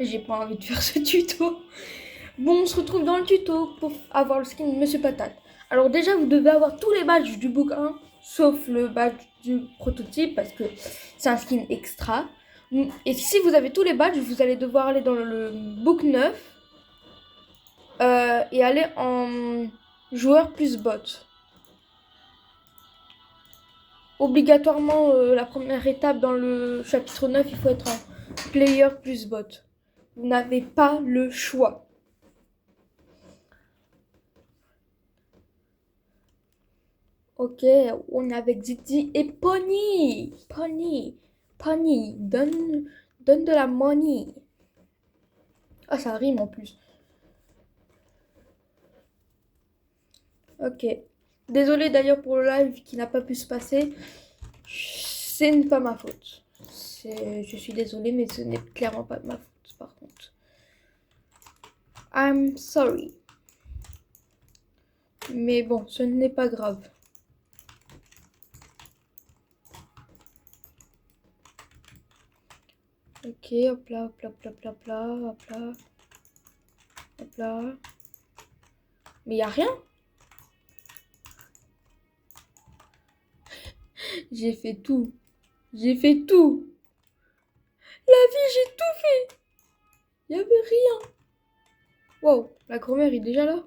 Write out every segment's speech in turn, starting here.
J'ai pas envie de faire ce tuto. Bon, on se retrouve dans le tuto pour avoir le skin de Monsieur Patate. Alors déjà, vous devez avoir tous les badges du book 1, sauf le badge du prototype, parce que c'est un skin extra. Et si vous avez tous les badges, vous allez devoir aller dans le book 9 et aller en joueur plus bot. Obligatoirement, la première étape dans le chapitre 9, il faut être en player plus bot. Vous n'avez pas le choix. Ok, on est avec Didi et Pony. Pony, donne de la money. Ah, ça rime en plus. Ok. Désolée d'ailleurs pour le live qui n'a pas pu se passer. C'est pas ma faute. Je suis désolée, mais ce n'est clairement pas de ma faute, par contre. I'm sorry. Mais bon, ce n'est pas grave. Ok, hop là, hop là, hop là, hop là, hop là, hop là. Hop là. Mais y a rien. J'ai fait tout. J'ai fait tout. La vie, j'ai tout fait. Y avait rien. Wow, la grand-mère est déjà là.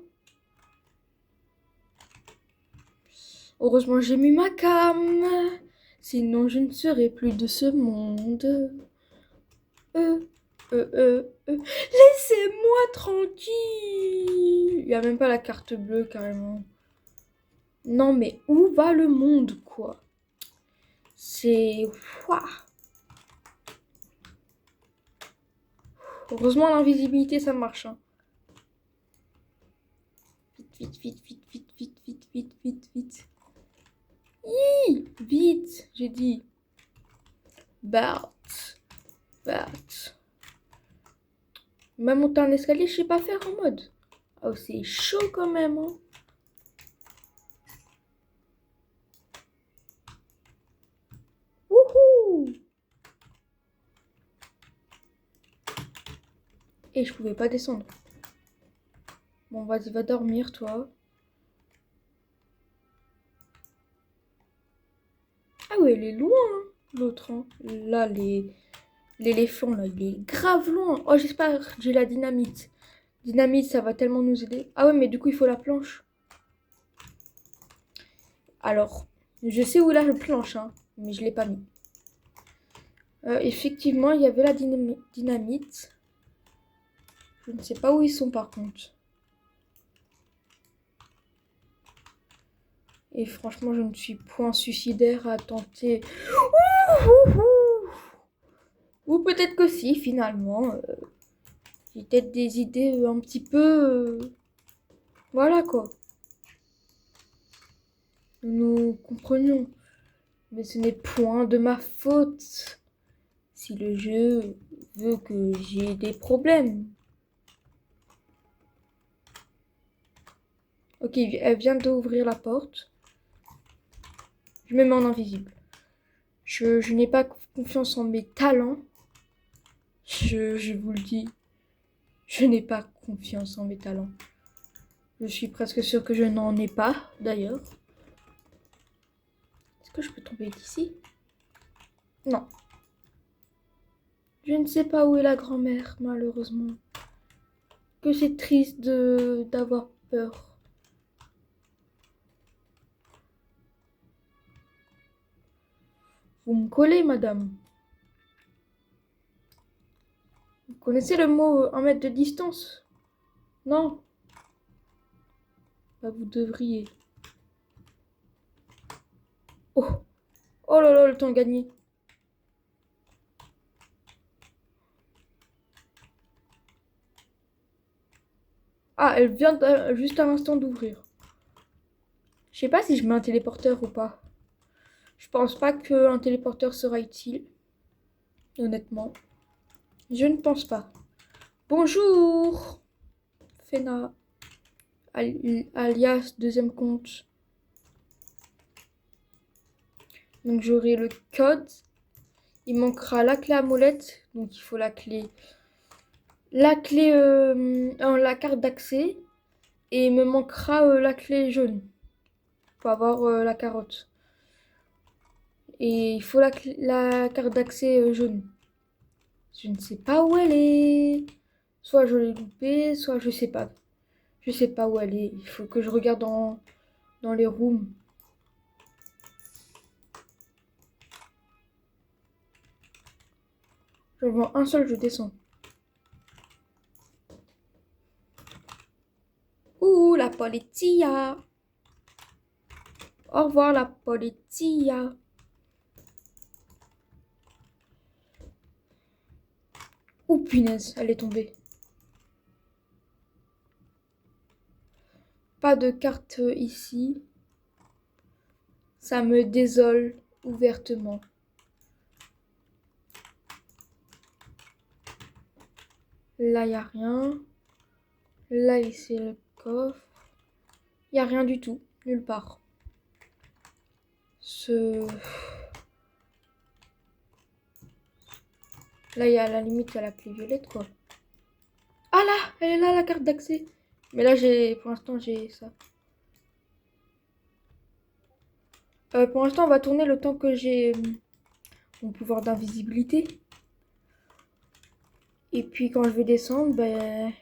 Heureusement, j'ai mis ma cam. Sinon, je ne serai plus de ce monde. Laissez-moi tranquille. Il n'y a même pas la carte bleue, carrément. Non, mais où va le monde, quoi? C'est... Ouah. Heureusement, l'invisibilité, ça marche. Hein. Vite, vite, vite, vite, vite, vite, vite, vite, vite. Vite, j'ai dit. Bart. Même monter un escalier, je sais pas faire en mode. Oh, c'est chaud quand même. Hein. Wouhou! Et je pouvais pas descendre. Bon, vas-y, va dormir, toi. Ah ouais, elle est loin, hein, l'autre. Hein. Là, l'éléphant, là, il est grave loin. Oh, j'espère que j'ai la dynamite. Dynamite, ça va tellement nous aider. Ah ouais, mais du coup, il faut la planche. Alors, je sais où est la planche, hein, mais je l'ai pas mis. Effectivement, il y avait la dynamite. Je ne sais pas où ils sont, par contre. Et franchement, je ne suis point suicidaire à tenter. Ou peut-être que si, finalement. J'ai peut-être des idées un petit peu... Voilà quoi. Nous comprenions. Mais ce n'est point de ma faute si le jeu veut que j'ai des problèmes. Ok, elle vient d'ouvrir la porte. Je me mets en invisible. Je n'ai pas confiance en mes talents. Je vous le dis. Je n'ai pas confiance en mes talents. Je suis presque sûre que je n'en ai pas, d'ailleurs. Est-ce que je peux tomber d'ici? Non. Je ne sais pas où est la grand-mère, malheureusement. Que c'est triste d'avoir peur. Vous me collez, madame. Vous connaissez le mot 1 mètre de distance? Non? Bah, vous devriez. Oh! Oh là là, le temps gagné. Ah, elle vient juste à l'instant d'ouvrir. Je sais pas si je mets un téléporteur ou pas. Je pense pas qu'un téléporteur sera utile. Honnêtement. Je ne pense pas. Bonjour! Fena. Alias deuxième compte. Donc j'aurai le code. Il manquera la clé à molette. Donc il faut la clé la clé, la carte d'accès et il me manquera la clé jaune pour avoir la carotte. Et il faut la carte d'accès jaune. Je ne sais pas où elle est. Soit je l'ai loupée, soit je sais pas. Je sais pas où elle est. Il faut que je regarde dans les rooms. Je vois un seul, je descends. Ouh, la polizia. Au revoir, la polizia. Ouh, punaise, elle est tombée. Pas de carte ici. Ça me désole ouvertement. Là, il n'y a rien. Là, ici, le coffre. Il n'y a rien du tout. Nulle part. Ce... Là, il y a à la limite, il y a la clé violette, quoi. Ah là, elle est là, la carte d'accès. Mais là, pour l'instant, j'ai ça. Pour l'instant, on va tourner le temps que j'ai mon pouvoir d'invisibilité. Et puis, quand je vais descendre, ben...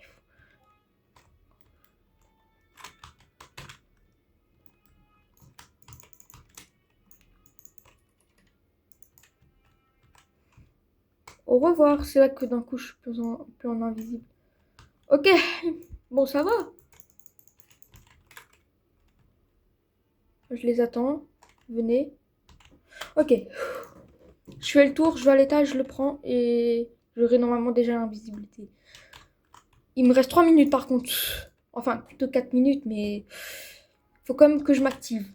Au revoir. C'est là que d'un coup, je suis plus en invisible. Ok. Bon, ça va. Je les attends. Venez. Ok. Je fais le tour, je vais à l'étage, je le prends et j'aurai normalement déjà l'invisibilité. Il me reste 3 minutes par contre. Enfin, plutôt 4 minutes, mais faut quand même que je m'active.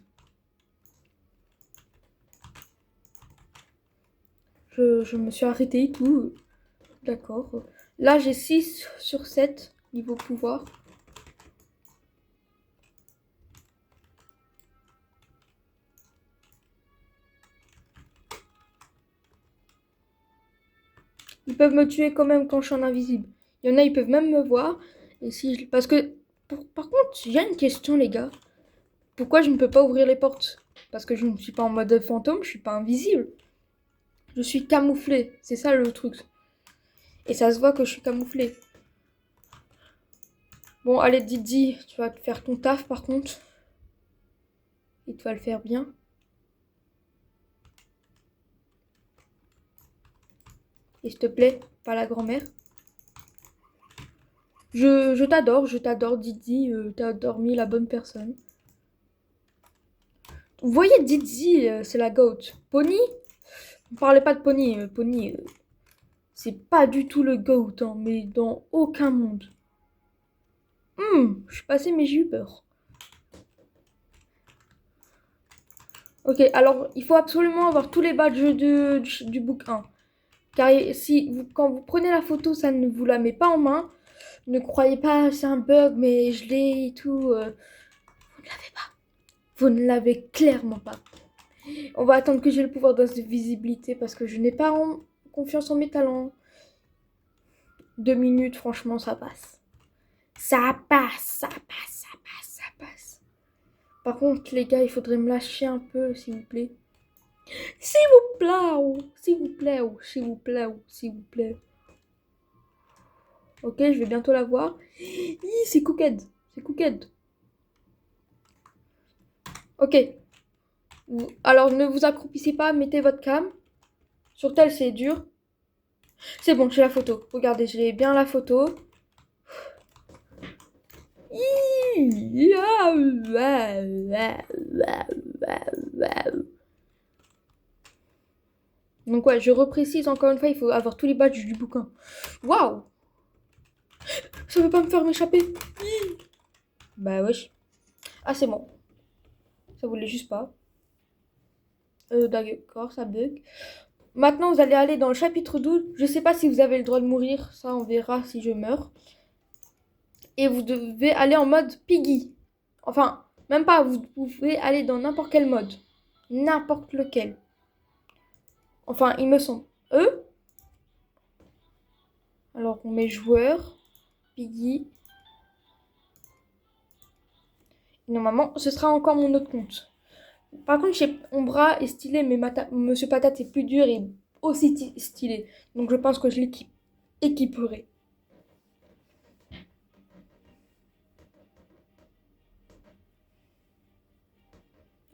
Je me suis arrêtée et tout. D'accord. Là, j'ai 6 sur 7 niveau pouvoir. Ils peuvent me tuer quand même quand je suis en invisible. Il y en a, ils peuvent même me voir. Et si je... Parce que, par contre, j'ai une question, les gars. Pourquoi je ne peux pas ouvrir les portes? Parce que je ne suis pas en mode fantôme, je suis pas invisible. Je suis camouflée. C'est ça le truc. Et ça se voit que je suis camouflée. Bon, allez, Didi, tu vas te faire ton taf par contre. Et tu vas le faire bien. Et s'il te plaît, pas la grand-mère. Je t'adore, Didi. T'as dormi la bonne personne. Vous voyez, Didi, c'est la goat. Pony? Ne parlez pas de Pony. Pony, c'est pas du tout le goat, hein, mais dans aucun monde. Je suis passée, mais j'ai eu peur. Ok, alors il faut absolument avoir tous les badges du book 1. Car si quand vous prenez la photo, ça ne vous la met pas en main. Ne croyez pas, c'est un bug, mais je l'ai et tout. Vous ne l'avez pas. Vous ne l'avez clairement pas. On va attendre que j'ai le pouvoir d'invisibilité parce que je n'ai pas confiance en mes talents. 2 minutes, franchement, ça passe. Ça passe, ça passe, ça passe, ça passe. Par contre, les gars, il faudrait me lâcher un peu, s'il vous plaît. S'il vous plaît, oh, s'il vous plaît, oh, s'il vous plaît, oh, s'il vous plaît. Ok, je vais bientôt la voir. C'est Cooked. C'est Cooked. Ok. Alors, ne vous accroupissez pas, mettez votre cam. Sur tel, c'est dur. C'est bon, j'ai la photo. Regardez, j'ai bien la photo. Donc ouais, je reprécise encore une fois, il faut avoir tous les badges du bouquin. Waouh! Ça veut pas me faire m'échapper. Bah wesh. Ah c'est bon. Ça voulait juste pas. D'accord, ça bug. Maintenant, vous allez aller dans le chapitre 12. Je sais pas si vous avez le droit de mourir. Ça, on verra si je meurs. Et vous devez aller en mode Piggy. Enfin, même pas, vous pouvez aller dans n'importe quel mode. N'importe lequel. Enfin, il me semble. Eux? Alors, on met joueur, Piggy. Normalement, ce sera encore mon autre compte. Par contre, chez Ombra est stylé, mais Monsieur Patate est plus dur et aussi stylé. Donc, je pense que je équiperai.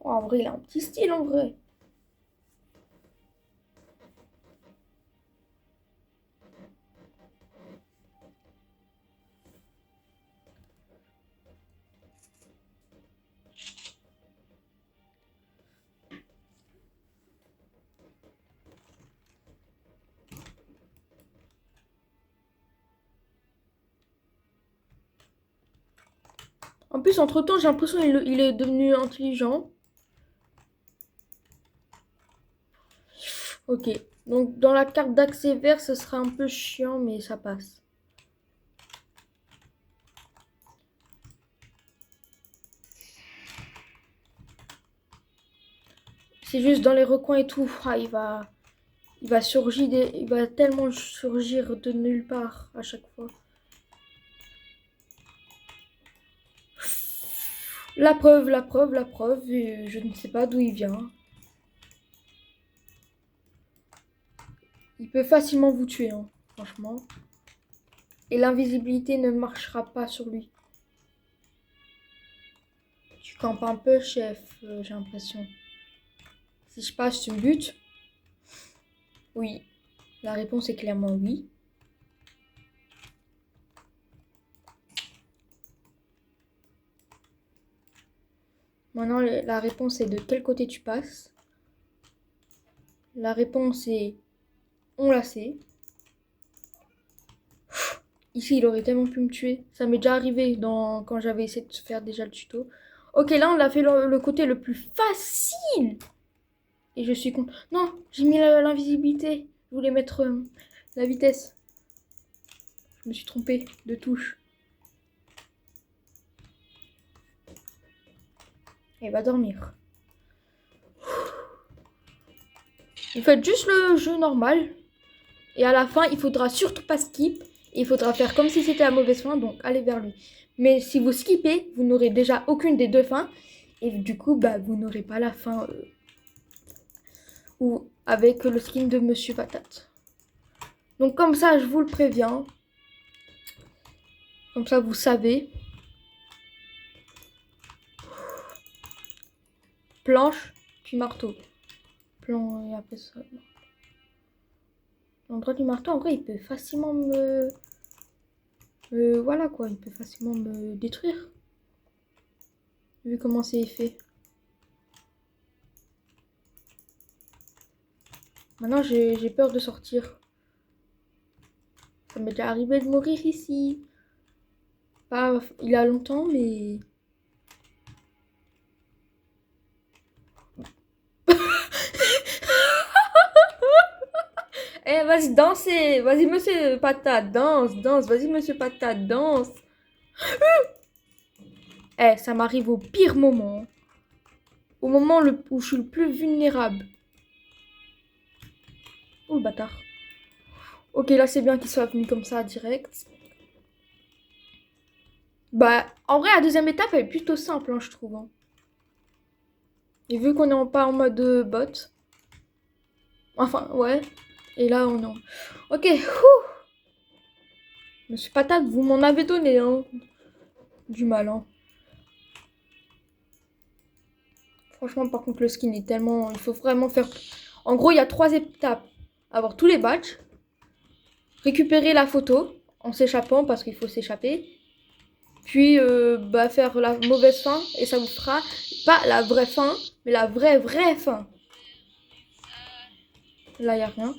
Oh, en vrai, il a un petit style, en vrai. En plus, entre-temps, j'ai l'impression qu'il est devenu intelligent. Ok. Donc, dans la carte d'accès vert, ce sera un peu chiant, mais ça passe. C'est juste dans les recoins et tout. Ah, il va il va tellement surgir de nulle part à chaque fois. La preuve, et je ne sais pas d'où il vient. Il peut facilement vous tuer, hein, franchement. Et l'invisibilité ne marchera pas sur lui. Tu campes un peu, chef, j'ai l'impression. Si je passe, tu me butes? Oui. La réponse est clairement oui. Maintenant, la réponse est de quel côté tu passes. La réponse est on la sait. Ici, il aurait tellement pu me tuer. Ça m'est déjà arrivé quand j'avais essayé de faire déjà le tuto. Ok, là, on a fait le côté le plus facile. Et je suis con. Non, j'ai mis l'invisibilité. Je voulais mettre la vitesse. Je me suis trompée de touche. Il va dormir. Vous faites juste le jeu normal. Et à la fin, il faudra surtout pas skip. Et il faudra faire comme si c'était la mauvaise fin. Donc, allez vers lui. Mais si vous skippez, vous n'aurez déjà aucune des deux fins. Et du coup, bah, vous n'aurez pas la fin ou avec le skin de Monsieur Patate. Donc, comme ça, je vous le préviens. Comme ça, vous savez. Planche, puis marteau. Plan et après ça. L'endroit du marteau, en vrai, il peut facilement voilà quoi, il peut facilement me détruire. Vu comment c'est fait. Maintenant, j'ai peur de sortir. Ça m'est déjà arrivé de mourir ici. Pas il y a longtemps, mais... Eh, vas-y, dansez. Vas-y, monsieur Patate, danse, danse. Vas-y, monsieur Patate, danse. Eh, ça m'arrive au pire moment. Au moment où je suis le plus vulnérable. Oh, le bâtard. Ok, là, c'est bien qu'il soit venu comme ça, direct. Bah, en vrai, la deuxième étape, elle est plutôt simple, hein, je trouve. Hein. Et vu qu'on n'est pas en mode bot. Enfin, ouais. Et là, on est en... Ok, Monsieur Patate, vous m'en avez donné, hein. Du mal, hein. Franchement, par contre, le skin est tellement... Il faut vraiment faire... En gros, il y a 3 étapes. Avoir tous les badges. Récupérer la photo en s'échappant parce qu'il faut s'échapper. Puis, bah, faire la mauvaise fin. Et ça vous fera pas la vraie fin, mais la vraie fin. Là, il n'y a rien.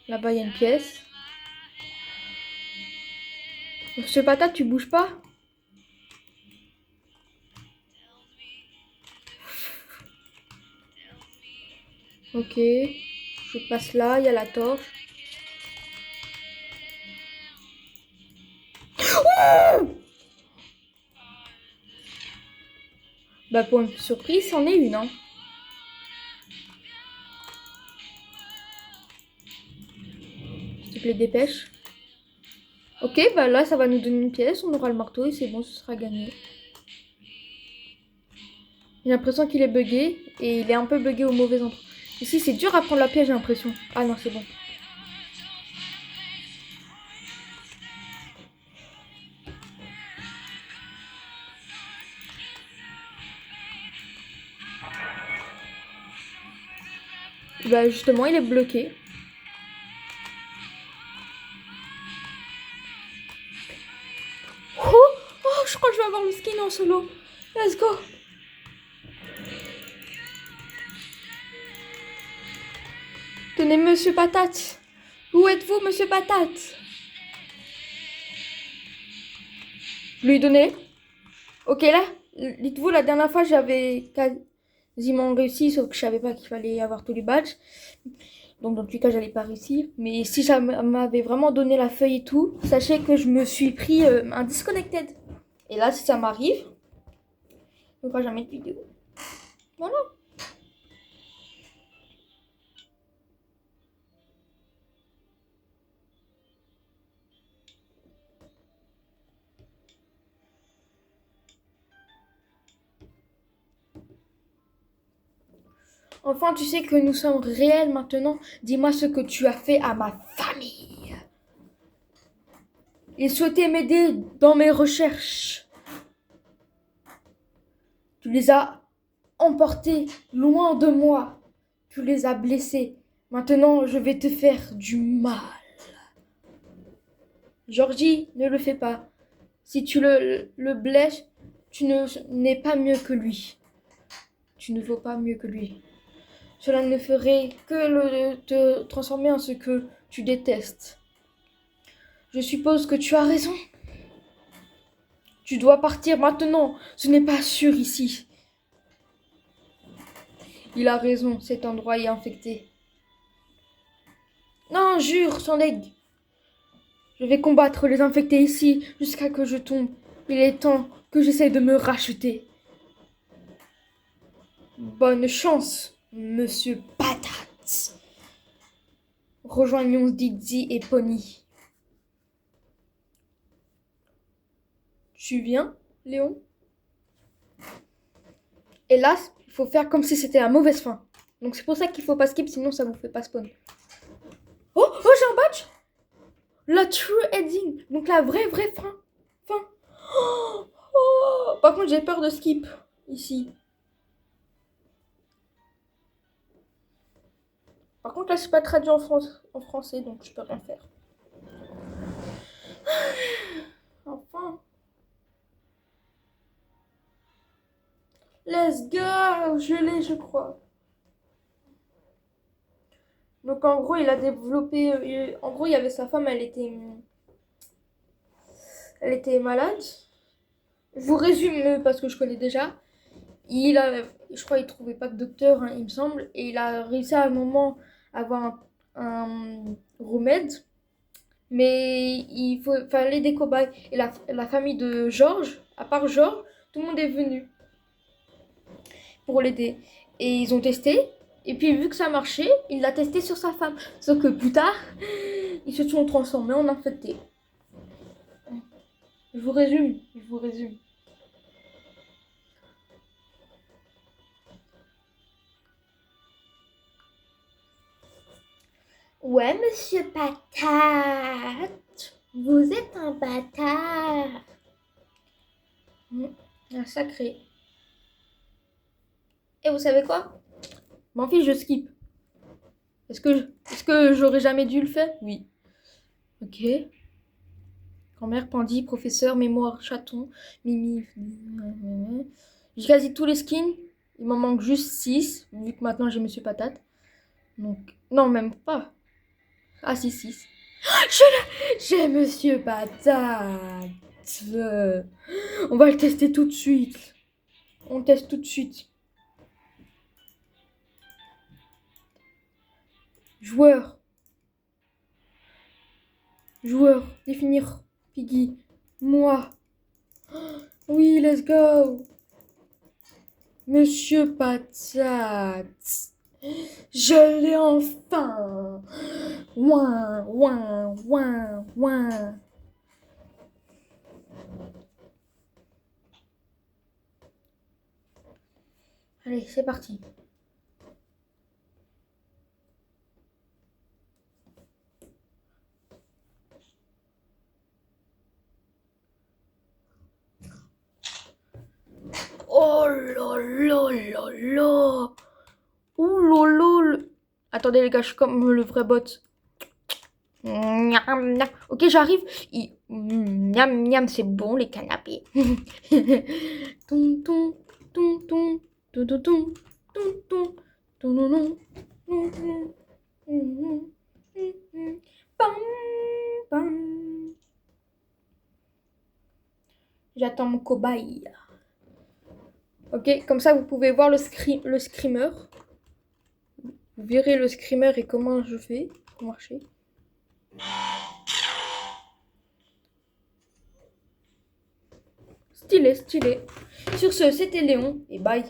Là-bas, il y a une pièce. Monsieur Patate, tu bouges pas? Ok. Je passe là, il y a la torche. Bah pour une surprise, c'en est une, hein. S'il te plaît, dépêche. Ok, bah là, ça va nous donner une pièce. On aura le marteau et c'est bon, ce sera gagné. J'ai l'impression qu'il est buggé et il est un peu buggé au mauvais endroit. Ici, c'est dur à prendre la pièce, j'ai l'impression. Ah non, c'est bon. Bah justement, il est bloqué. Oh, oh, je crois que je vais avoir le skin en solo. Let's go. Tenez, Monsieur Patate. Où êtes-vous, Monsieur Patate? Je lui ai donné. Ok, là, dites-vous, la dernière fois, j'avais quasiment réussi, sauf que je savais pas qu'il fallait avoir tous les badges. Donc, dans tous les cas, j'allais pas réussir. Mais si ça m'avait vraiment donné la feuille et tout, sachez que je me suis pris un disconnected. Et là, si ça m'arrive, je ne ferai jamais de vidéo. Voilà. Enfin, tu sais que nous sommes réels maintenant. Dis-moi ce que tu as fait à ma famille. Ils souhaitaient m'aider dans mes recherches. Tu les as emportés loin de moi. Tu les as blessés. Maintenant, je vais te faire du mal. Georgie, ne le fais pas. Si tu le blesses, tu n'es pas mieux que lui. Tu ne vaux pas mieux que lui. Cela ne ferait que te transformer en ce que tu détestes. Je suppose que tu as raison. Tu dois partir maintenant. Ce n'est pas sûr ici. Il a raison, cet endroit est infecté. Non, jure, son aigle. Je vais combattre les infectés ici jusqu'à que je tombe. Il est temps que j'essaie de me racheter. Bonne chance, Monsieur Patate. Rejoignons Dizzy et Pony. Tu viens, Léon? Et là, il faut faire comme si c'était la mauvaise fin. Donc c'est pour ça qu'il faut pas skip, sinon ça vous fait pas spawn. Oh, oh, j'ai un badge. La true ending. Donc la vraie fin. Oh, oh. Par contre, j'ai peur de skip ici. Par contre, là, c'est pas traduit en français, donc je peux rien faire. Enfin. Let's go. Je l'ai, je crois. Donc en gros, il a développé. En gros, il y avait sa femme, elle était malade. Je vous résume parce que je connais déjà. Je crois qu'il trouvait pas de docteur, hein, il me semble, et il a réussi à un moment à avoir un remède, mais fallait des cobayes. Et la famille de Georges, à part Georges, tout le monde est venu pour l'aider. Et ils ont testé, et puis vu que ça marchait, il l'a testé sur sa femme. Sauf que plus tard, ils se sont transformés en infectés. Je vous résume. Ouais, Monsieur Patate, vous êtes un bâtard. Un sacré. Et vous savez quoi? M'en fiche, je skip. Est-ce que j'aurais jamais dû le faire? Oui. Ok. Grand-mère, Pandy, professeur, mémoire, chaton, Mimi. J'ai quasi tous les skins. Il m'en manque juste 6, vu que maintenant j'ai Monsieur Patate. Donc, non, même pas. Ah, si, 6. J'ai Monsieur Patate. On va le tester tout de suite. On teste tout de suite. Joueur. Définir. Piggy. Moi. Oui, let's go. Monsieur Patate. Je l'ai enfin. Ouin, ouin, ouin, ouin. Allez, c'est parti. Oh là là là là. Ouh là là. Attendez les gars, je suis comme le vrai bot. Miam, miam. Ok, j'arrive. Miam, miam, c'est bon les canapés. Ton, ton, ton, ton, ton, ton, ton, ton, ton, non, non, non, non, non, non. Pam, pam. J'attends mon cobaye. Ok, comme ça vous pouvez voir le screamer. Vous verrez le screamer et comment je fais pour marcher. Stylé, stylé. Sur ce, c'était Léon et bye.